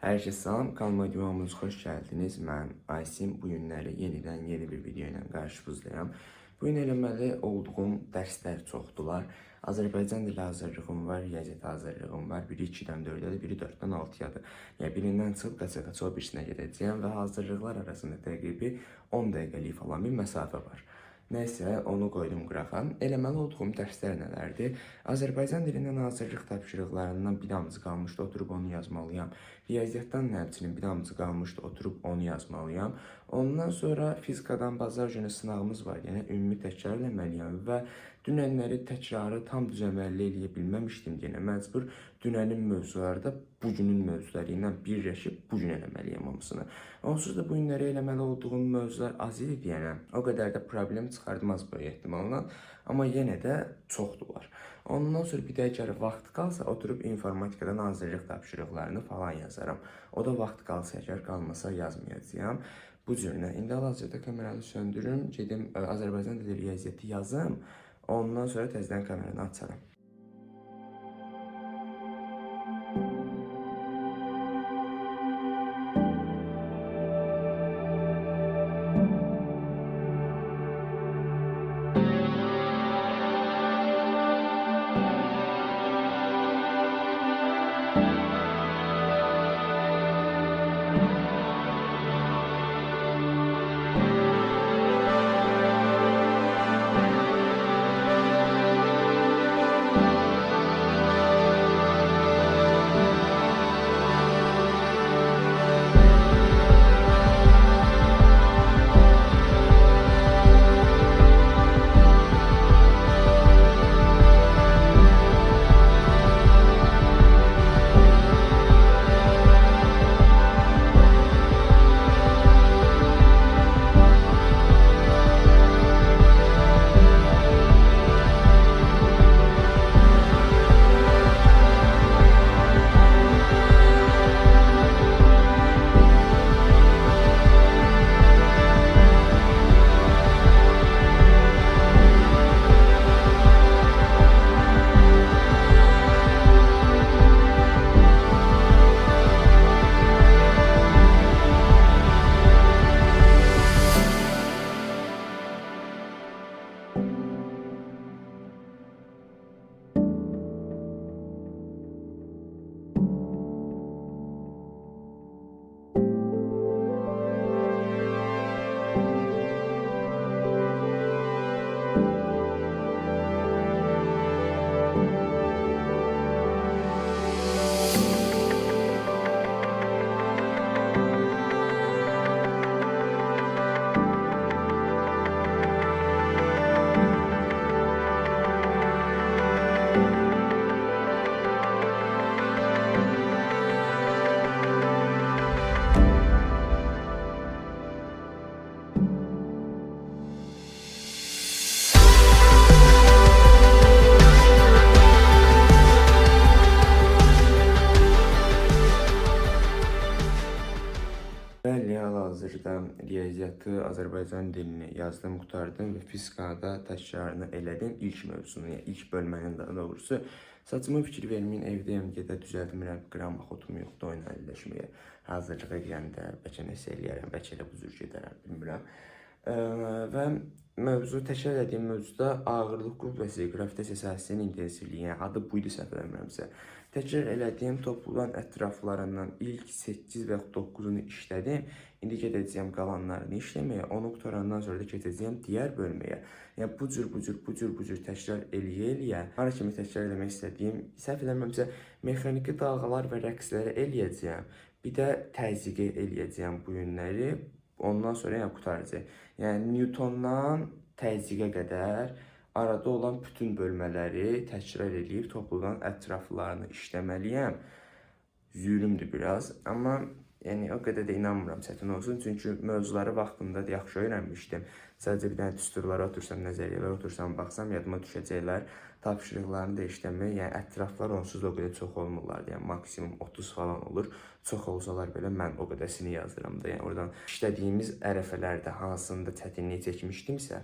Herkese salam, kanalıma videomuza hoş geldiniz. Mən Aysim. Bu günləri yenidən yeni bir video ilə qarşınızdayım. Bu gün eləməli olduğum dərslər çoxdular. Azərbaycan dili hazırlığım var, riyaziyyat hazırlığım var. Biri 2-dən 4-dədir, biri 4-dən 6-yadır. Yəni birindən çıxıb qaça-qaça o birisinə gedəcəyəm və hazırlıqlar arasında təqribi 10 dəqiqəlik falan bir məsafə var. Nəysə, onu qoydum qırağa. Eləməli olduğum dərslər nələrdir? Azərbaycan dilindən hazırlıq tapşırıqlarından bir damcı qalmışdı, oturub onu yazmalıyam. Riyaziyyatdan həmçinin bir damcı qalmışdı, oturub onu yazmalıyam. Ondan sonra fizikadan bazar günü sınağımız var, yəni ümumi təkrar eləməliyəm və dünənləri təkrarı tam düz əməlli eləyə bilməmişdim, yenə məcbur dünənin mövzuları da bugünün mövzuları ilə birləşib bugün eləməliyəm hamısını. Onsuz da bu günləri eləməli olduğum mövzular az idi, yəni o qədər də problem çıxardmaz bu ehtimalla, amma yenə də çoxdular. Ondan sonra bir də əgər vaxt qalsa oturub informatikadan hazırlıq tapşırıqlarını falan yazaram. O da vaxt qalsa, əgər qalmasa yazmayacağam. Bu cürünə. İndi hal-hazırda kameranı söndürüm, gedim Azərbaycan dili riyaziyyatı yazım. Ondan sonra təzədən kameranı açaram. Bəli, hal-hazırda riyaziyyatı, Azərbaycan dilini yazdım, qurtardım və fizikada təkrarını elədim. İlk mövzunu, yəni ilk bölmənin daha doğrusu. Saçıma fikir verməyin, evdəyəm, gedə düzəltmirəm, qram xotum yoxdur oyun əlləşməyə. Hazırlığa girəndə bəlkə nəsə eləyərəm, bəlkə elə bu cür gedərəm, bilmirəm. Və mövzu, təkrar edədiyim mövzuda ağırlıq qüvvəsi, qravitasiya sahəsinin intensivliyi, yəni adı buydu səhv eləmirəmsə. Təkrar elədiyim toplulan ətraflarından ilk 8 və 9-unu işlədim. İndi gedəcəyəm qalanlarını işləməyə, onu qutarandan sonra da keçəcəyəm digər bölməyə. Yəni bu cür təkrar eləyə-eləyə, hara kimi təkrar eləmək istədiyim, səhv eləmirəmsə, mexaniki dalğalar və rəqsləri eləyəcəyəm. Bir də təzyiqi eləyəcəyəm bu günləri. Ondan sonra yəni qutaracaq. Yəni Newtondan təzyiqə qədər arada olan bütün bölmələri təkrar eləyib topludan ətraflarını işləməliyəm. Zürümdür biraz, amma yəni o qədər də inanmıram çətin olsun, çünki mövzuları vaxtında yaxşı öyrənmişdim. Sadəcə bir dənə düsturlara otursam, nəzəriyyələrə otursam, baxsam yadıma düşəcəklər. tapşırıqlarını da işləmək, yəni ətraflar onsuz da o qədər çox olmurlar. Yəni maksimum 30 falan olur. Çox olsalar belə mən o qədəsini yazıram da. Yəni oradan işlədiyimiz ərəfələrdə hansında çətinlik çəkmişdimsə,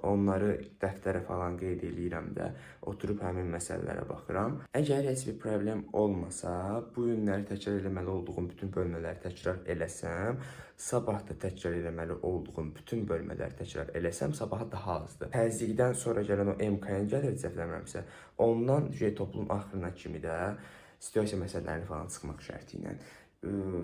onları dəftərə falan qeyd eləyirəm də, oturub həmin məsələlərə baxıram. Əgər heç bir problem olmasa, bu günləri təkrar eləməli olduğum bütün bölmələri təkrar eləsəm, sabah da təkrar eləməli olduğum bütün bölmələri təkrar eləsəm, sabaha daha azdır. Təzyiqdən sonra gələn o MK-yə gəlir, cəhvləmirəmsə, ondan toplum axırına kimi də situasiya məsələlərini falan çıxmaq şərti ilə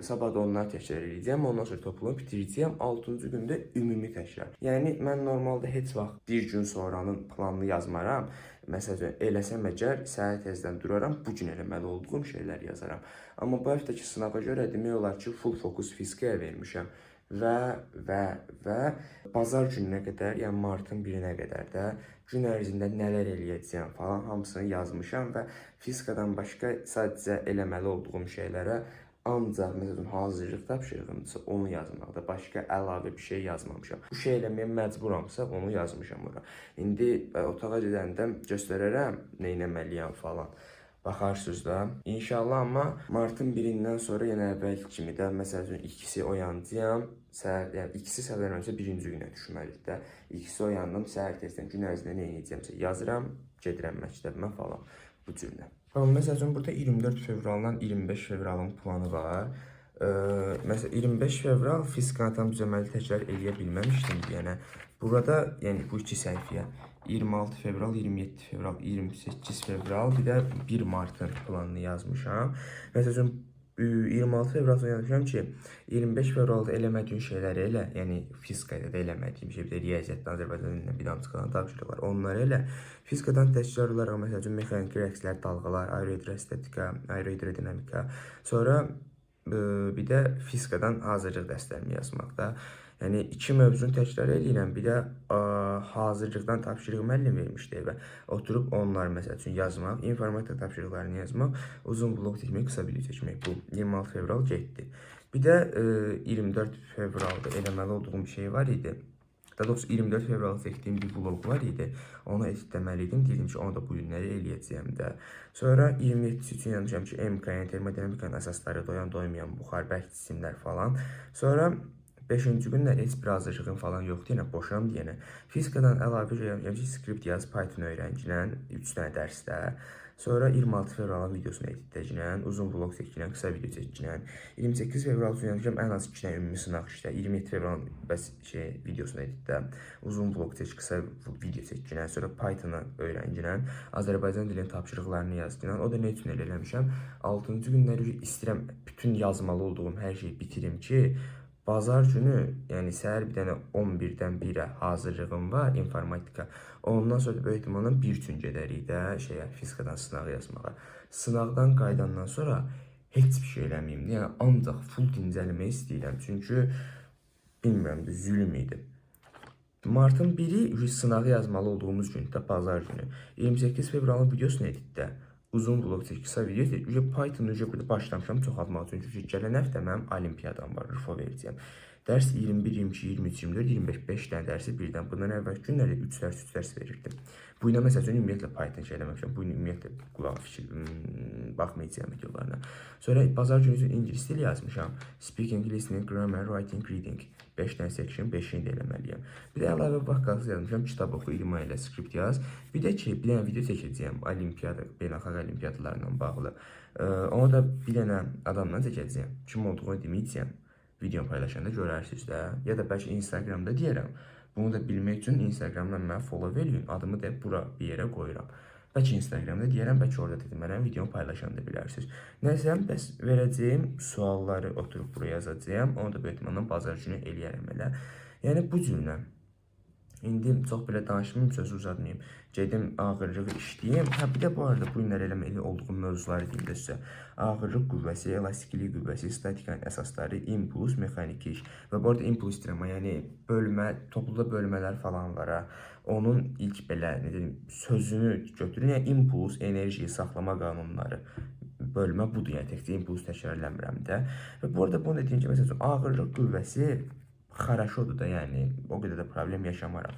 sabah da onları təkrar edəcəm, ondan sonra toplumu bitirəcəyəm. 6-cı gündə ümumi təkrar. Yəni mən normalda heç vaxt bir gün sonranın planını yazmaram. Məsələn, eləsəm əgər səhər tezdən duraram, bu gün eləməli olduğum şeylər yazaram. Amma bu həftəki sınava görə demək olar ki, full fokus fizikaya vermişəm. Və bazar gününə qədər, yəni martın 1-nə qədər də gün ərzində nələr eləyəcəyəm falan hamısını yazmışam və fizikadan başqa sadəcə eləməli olduğum şeylərə ancaq məsələn hazırlıq tapşırığımdırsa onu yazmaqda, başqa əlavə bir şey yazmamışam. Bu şey eləməyə məcburamsa onu yazmışam ora. İndi otağa gedəndə göstərərəm nə etməliyəm falan. Baxarsınız da. İnşallah, amma martın 1-dən sonra yenə əvvəlki kimi də məsələn ikisi oyanacağam. Yəni ikisi səbəblərimsə birinci günə düşməlidir də. İkisi oyandım, səhər tezdən gün ərzində nə edəcəmsə yazıram, gedirəm məktəbimə falan bu cürlə. Məsələn, burada 24 fevraldan 25 fevralın planı var. Məsələn, 25 fevral fizikanı tam düzəməli təkrar eləyə bilməmişdim. Yəni, burada, yəni bu iki səhifəyə 26 fevral, 27 fevral, 28 fevral, bir də 1 martın planını yazmışam. Məsələn, 26 fevralda yazmışam ki, 25 fevralda eləmədiyim şeyləri elə, yəni fizikada da eləmədiyim şey, bir də riyaziyyatdan Azərbaycan dilindən bir damcıqadan tapşırıqlar, onları elə. Fizikadan təkrar olaraq, məsələn, mexaniki rəqslər, dalğalar, aerohidrostatika, aerohidrodinamika, sonra bir də fizikadan hazırlıq dərslərimi yazmaqda. Yəni, iki mövzunu təkrar edirəm, bir də hazırlıqdan tapşırıq müəllim vermişdi və oturub onları məsəl üçün yazmaq, informatika tapşırıqlarını yazmaq, uzun blok çəkmək, qısa video çəkmək. Bu 26 fevral getdi. Bir də 24 fevralda eləməli olduğum bir şey var idi. Daha doğrusu 24 fevralda çəkdiyim bir vlog var idi. Onu editləməli idim. Dedim ki, onu da bu günləri eləyəcəyəm də. Sonra 27-si üçün yazmışam ki, MK-nin, termodinamikanın əsasları, doyan doymayan buxar, bərk cisimlər falan. Sonra 5-ci gündə heç bir hazırlığım falan yoxdur, yenə boşam deyənə. Fizikadan əlavə yazmışam ki, skript yaz, Python öyrəncinən 3 dənə dərsdə. Sonra 26 fevralın videosunu editləyəcəm, uzun vlog çəkəcəm, qısa video çəkəcəm. 28 fevral üçün yazmışam, ən az 2 dənə ümumi sınaq işlə. 27 fevralın bəs videosunu editlə, uzun vlog çək, qısa video çəkəcəm. Sonra Python-ı öyrənəcəm, Azərbaycan dilinin tapşırıqlarını yazacağam. O da nə üçün elə eləmişəm? 6-cı günləri istəyirəm bütün yazmalı olduğum hər şeyi bitirim ki, bazar günü, yəni səhər bir dənə 11-dən 1-ə hazırlığım var, informatika. Ondan sonra böyük ehtimalla bir gün gedərik də fizikadan sınağı yazmağa. Sınaqdan qayıdandan sonra heç bir şey eləməyim. Yəni ancaq full dincəlmək istəyirəm. Çünki bilmirəm, zülm idi. Martın 1-i sınağı yazmalı olduğumuz gündə, bazar günü. 28 fevralın videosunu editdə. Uzun blok çək, qısa video çək. Python-u burada başlamışam çoxaltmaq üçün. Çünki gələn həftə mənim olimpiyadam var, RFO verəcəyəm. Dərs 21, 22, 23, 24, 25, 5 dənə dərsi birdən. Bundan əvvəlki günlərdə 3 dərs verirdim. Bu ilə məsəl üçün ümumiyyətlə Python şey eləməmişəm. Bu gün ümumiyyətlə qulaq baxmayacağım videolarına. Sonra bazar günü üçün ingilis dili yazmışam. Speaking, listening, grammar, writing, reading. 5 dənə section, 5-ini də eləməliyəm. Bir də əlavə vaxt yazmışam. Kitab oxu, ilma ilə skript yaz. Bir də ki, bir dənə video çəkəcəyəm olimpiyada, beynəlxalq olimpiyadalarla bağlı. Onu da bir dənə adamla çəkəcəyəm. Kim olduğunu deməyəcəyəm. Video paylaşanda görərsiniz də. Ya da bəlkə Instagramda deyərəm. Bunu da bilmək üçün Instagramdan mənə follow eləyin. Adımı da bura bir yerə qoyuram. Bəlkə Instagramda deyərəm, bəlkə orada dedim, videonu paylaşanda bilərsiniz. Nəysə, bəs verəcəyim sualları oturub buraya yazacağım. Onu da böyük ehtimalla bazar günü eləyərəm elə. Yəni bu cürlə. İndi çox belə danışmayayım, sözü uzatmayayım. Gedim ağırlığı işləyim. Bir də bu arada bu günlər eləməli olduğum mövzuları deyim də sizə. Ağırlıq qüvvəsi, elastiklik qüvvəsi, statikanın əsasları, impuls, mexaniki iş. Və bu arada impuls deyirəm, yəni bölmə, topluda bölmələr falan var ha. Onun ilk belə, nə deyim, sözünü götürün. Yəni impuls, enerji, saxlama qanunları. Bölmə budur, yəni təkcə impuls təkrar eləmirəm də. Və bu arada bunu dediyim ki, məsələn, ağırlıq qüvvəsi xaraşodur da, yəni o qədər də problem yaşamaram.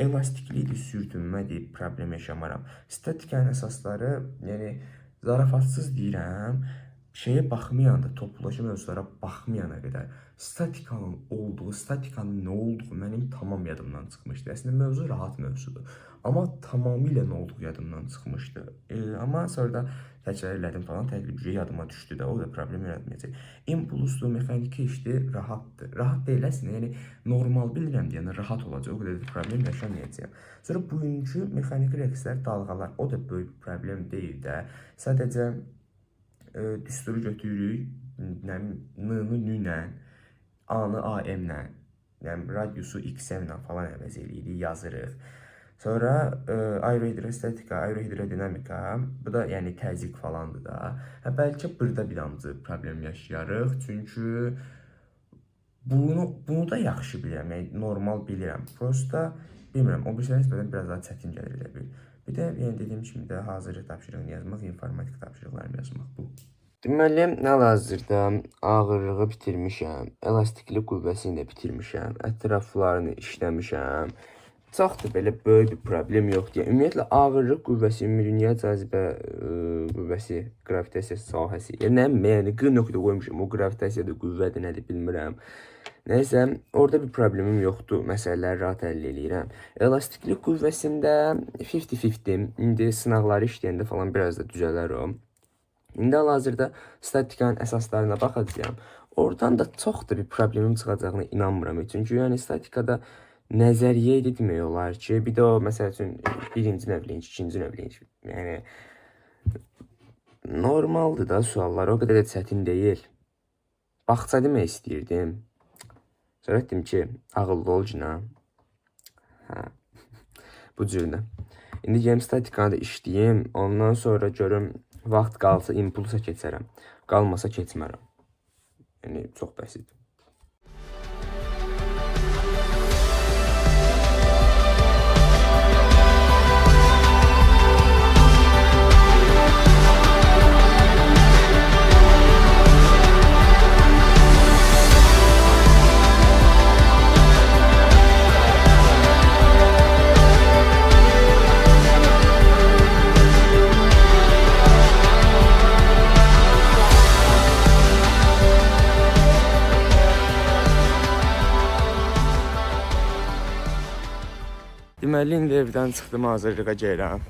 elastiklikdir, sürtünmədir, problem yaşamaram. Statikanın əsasları, yəni zarafatsız deyirəm, şeyə baxmayanda, topluca mövzulara baxmayana qədər statikanın statikanın nə olduğu mənim tamam yadımdan çıxmışdı. Əslində mövzu rahat mövzudur. Amma tamamilə nə olduğu yadımdan çıxmışdı. Amma sonra da təkrar elədim falan, təqribən yadıma düşdü də, o da problem yaratmayacaq. Impulslu, mexaniki işdir, rahatdır. Rahat deyil əslində, yəni normal bilirəm deyəndə rahat olacaq, o qədər də problem yaşamayacağam. Sonra bugünkü mexaniki rəqslər, dalğalar, o da böyük problem deyil də. Sadəcə düsturu götürürük, n-nı nü-lə, a-nı am-lə, yəni radiusu x-lə falan əvəz eləyirik, yazırıq. Sonra aerohidrostatika, aerohidrodinamika, bu da yəni təzyiq falandır da. Bəlkə burada bir amcı problem yaşayarıq, çünki bunu da yaxşı bilirəm, yəni normal bilirəm. Prosta bilmirəm, o birisi nisbətən biraz daha çətin gəlir elə bil. Bir də yəni dediyim kimi də hazırlıq tapşırığını yazmaq, informatik tapşırıqlarını yazmaq bu. Deməli, hal-hazırda ağırlığı bitirmişəm, elastiklik qüvvəsini də bitirmişəm, ətraflarını işləmişəm. Çox da belə böyük bir problem yoxdur. Ümumiyyətlə ağırlıq qüvvəsi, ümumdünya cazibə qüvvəsi, qravitasiya sahəsi. Yəni q nöqtə qoymuşam, o qravitasiyadır, qüvvədir, nədir bilmirəm. Nəysə, orada bir problemim yoxdur. Məsələləri rahat həll eləyirəm. Elastiklik qüvvəsində 50-50. İndi sınaqları işləyəndə falan biraz da düzələr o. İndi hal-hazırda statikanın əsaslarına baxacağam. Oradan da çox da bir problemim çıxacağına inanmıram. Çünki yəni statikada nəzəriyyə idi demək olar ki, bir də o məsəl üçün birinci növləyici, ikinci növləyici. Yəni normaldır da suallar, o qədər də çətin deyil. Baxça demək istəyirdim. Sonra etdim ki, ağıllı ol cina. Hə. Bu cürlə. İndi gələm statikanı da işləyim, ondan sonra görüm vaxt qalsa impulsa keçərəm. Qalmasa keçmərəm. Yəni çox bəsit. Deməli, indi evdən çıxdım, hazırlığa gəlirəm.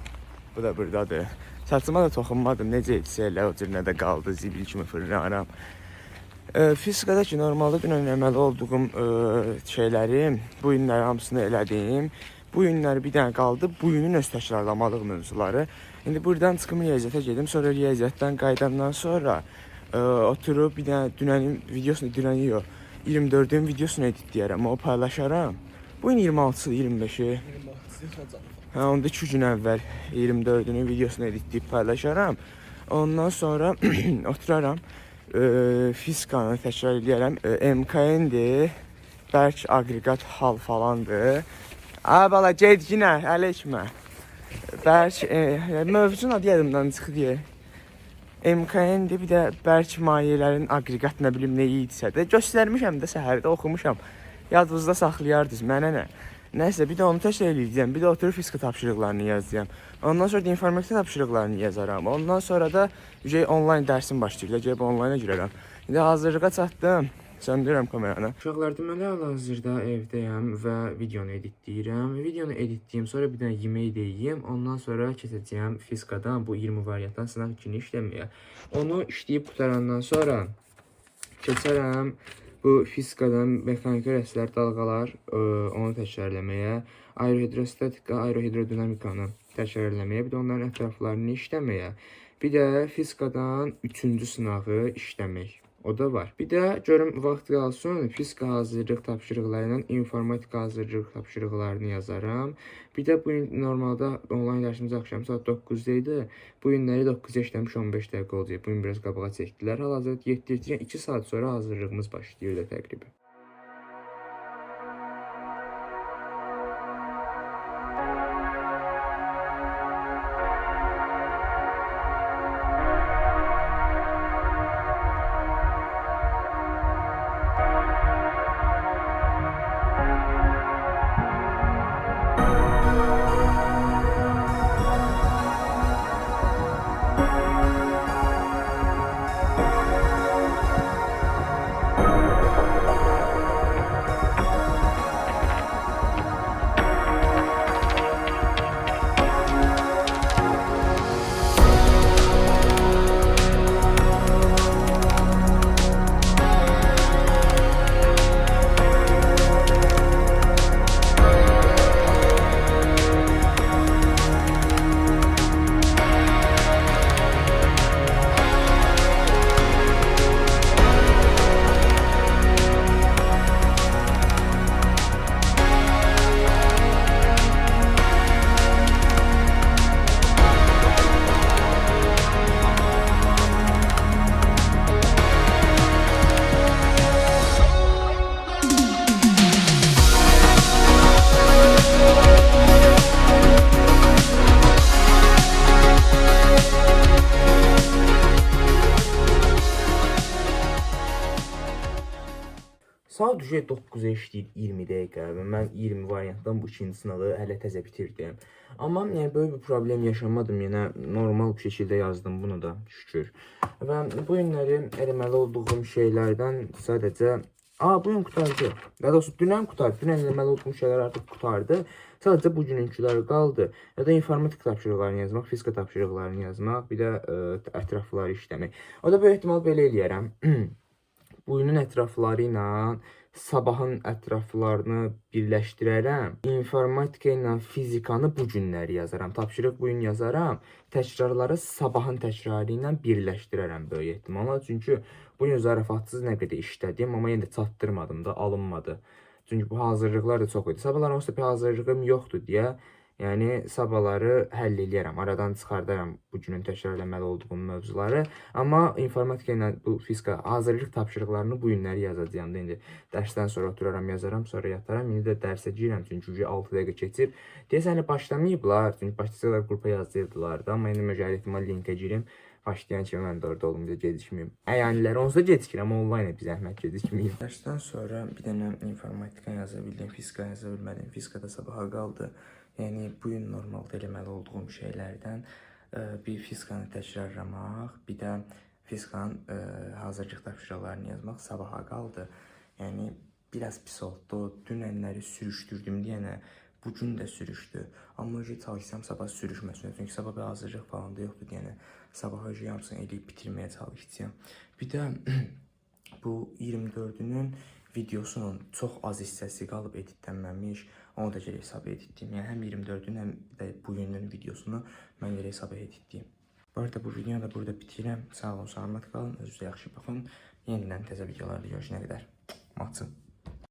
Bu da buradadır. Saçıma da toxunmadım, necə etsə elə, o cür nə də qaldı, zibil kimi fırlanıram. Fizikada ki, normalda dünən əməli olduğum şeyləri, bu günləri hamısını elədim. Bu günləri bir dənə qaldı, bu günün öz təkrarlamalıq mövzuları. İndi buradan çıxım riyaziyyata gedim, sonra riyaziyyatdan qayıdandan sonra oturub bir dənə dünənin videosunu, 24-ün videosunu editləyərəm, o paylaşaram. Bugün 26-sı, 25-i. Hə, onda 2 gün əvvəl 24-ünün videosunu editləyib paylaşaram. Ondan sonra oturaram, fizikanı təkrar edərəm. MKN-dir, bərk aqreqat hal falandır. Bala, gedginə, hələ içmə. Bərk, mövzun adı yadımdan çıxdı. MKN-dir, bir də bərk mayelərin aqreqat nə bilim nə idisə də. Göstərmişəm də səhərdə, oxumuşam. Yadınızda saxlayardınız, mənə nə? Nəysə, bir də onu təkrar eləyəcəm, bir də oturub fizika tapşırıqlarını yazacağım. Ondan sonra da informatika tapşırıqlarını yazaram. Ondan sonra da onlayn dərsim başlayır, gəlib onlayna girərəm. İndi hazırlığa çatdım, söndürürəm kameranı. Uşaqlar, deməli hal-hazırda evdəyəm və videonu editləyirəm. Videonu editləyim, sonra bir dənə yemək də yeyim. Ondan sonra keçəcəyəm fizikadan, bu 20 variantdan sınaq 2-ni işləməyə. Onu işləyib qutarandan sonra keçərəm bu fizikadan mexaniki rəslər, dalğalar, onu təkrarləməyə, aerohidrostatika, aerohidrodinamikanı təkrarləməyə, bir də onların ətraflarını işləməyə, bir də fizikadan 3-cü sınağı işləmək. O da var. Bir də görüm vaxt qalsın, fizika hazırlıq tapşırıqlarından informatika hazırlıq tapşırıqlarını yazaram. Bir də bu gün normalda onlayn dərsimiz axşam saat 9-da idi. Bu günləri 9-a işləmiş 15 dəqiqə olacaq. Bugün biraz qabağa çəkdilər. Hal-hazırda 2 saat sonra hazırlığımız başlayır da təqribən. Saat düşə 9-a işləyir 20 dəqiqə və mən 20 variantdan bu ikinci sınağı hələ təzə bitirdim. Amma yəni böyük bir problem yaşamadım. Yenə normal bir şəkildə yazdım bunu da şükür. Və bu günləri eləməli olduğum şeylərdən sadəcə bu gün qurtardı. Daha doğrusu dünən qurtardı. Dünən eləməli olduğum şeylər artıq qurtardı. Sadəcə bugününkülər qaldı. Ya da informatik tapşırıqlarını yazmaq, fizika tapşırıqlarını yazmaq, bir də ətrafları işləmək. O da böyük ehtimal belə eləyərəm. Bugünün ətrafları ilə sabahın ətraflarını birləşdirərəm. İnformatika ilə fizikanı bu günləri yazaram. Tapşırıq bu gün yazaram. Təkrarları sabahın təkrarı ilə birləşdirərəm böyük ehtimalla. Çünki bu gün zarafatsız nə qədər işlədim, amma yenə də çatdırmadım da, alınmadı. Çünki bu hazırlıqlar da çox idi. Sabahlar onsuz da bir hazırlığım yoxdur deyə, yəni sabahları həll eləyərəm. Aradan çıxardaram bu günün təkrar eləməli olduğum mövzuları. Amma informatika ilə bu fizika hazırlıq tapşırıqlarını bu günləri yazacağam da indi. Dərsdən sonra oturaram, yazaram, sonra yataram. İndi də dərsə girəm çünki 6 dəqiqə keçib. Deyəsən hələ başlamayıblar. Çünki başlasaydılar qrupa yazdılar da. Amma indi məcəl ehtimal linkə girim. Başlayan kimi mən də orada olum, bizə gecikməyim. Əyaniləri onsuz da gecikir, amma onlayn bir zəhmət gecikməyim. Dərsdən sonra bir dənə informatika yaza bildim, fizika yaza bilmədim. Fizikada sabaha qaldı. Yəni bu gün normalda eləməli olduğum şeylərdən bir fizikanı təkrarlamaq, bir də fizikanın hazırlıq tapşırıqlarını yazmaq sabaha qaldı. Yəni biraz pis oldu. Dünənləri sürüşdürdüm deyənə bu gün də sürüşdü. Amma öncə çalışsam sabah sürüşməsin. Çünki sabah bir hazırlıq falan da yoxdur deyənə sabah öncə hamısını eləyib bitirməyə çalışacağam. Bir də bu 24-ünün videosunun çox az hissəsi qalıb editlənməmiş. Onu da görə hesab editliyim. Yəni həm 24-ün, həm də bugünün videosunu mən görə hesab editliyim. Bu arada bu videonu da burada bitirəm. Sağ olun, salamat qalın, özünüzə yaxşı baxın. Yenidən təzə videolarda görüşənə qədər. Matın.